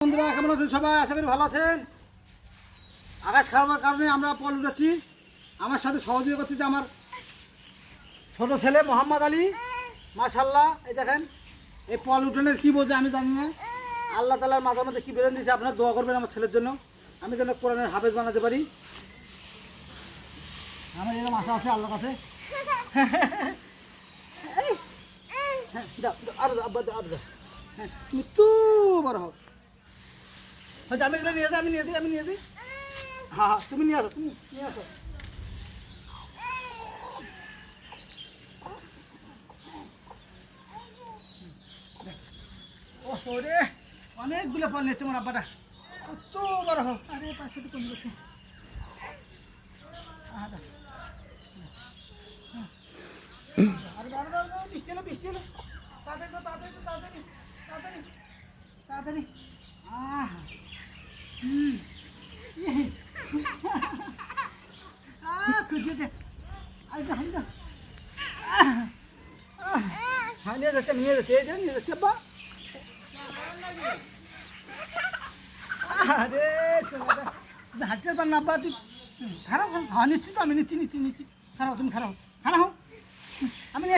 বন্ধুরা কেমন আছেন সবাই? আশা করি ভালো আছেন। আকাশ খারাপের কারণে আমরা পল উঠাচ্ছি। আমার সাথে সহযোগিতা করতেছে আমার ছোট ছেলে মোহাম্মদ আলী। মাশাল্লাহ, এই দেখেন এই পল উঠানের কী বোঝে আমি জানি না। আল্লাহ তাআলার মাথার মধ্যে কী বেরেন দিয়েছে, আপনারা দোয়া করবেন আমার ছেলের জন্য, আমি যেন কোরআনের হাফেজ বানাতে পারি। আমার এরকম আশা আছে আল্লাহর কাছে। আরো আব্বা আরো হ্যাঁ, মৃত্যু বড় হোক। আচ্ছা আমি এগুলো নিয়ে যাই, আমি নিয়ে দিই। হ্যাঁ হ্যাঁ, তুমি নিয়ে আসো, তুমি নিয়ে আসো। ও রে, অনেকগুলো ফল নিয়েছে আমার আব্বাটা। কত বড় হোক। আরে পাশে তো কমে গেছে। বৃষ্টি এলো তাড়াতাড়ি তাড়াতাড়ি তাড়াতাড়ি তাড়াতাড়ি। আহ খুশি হচ্ছে। হ্যাঁ নিয়ে যাচ্ছে এই যে নিয়ে যাচ্ছে আব্বা। আরে হাঁটতে পার না আব্বা, তুই খারাপ। হ্যাঁ নিচ্ছি তো, আমি নিচ্ছি। খারাপ, তুমি খারাপ।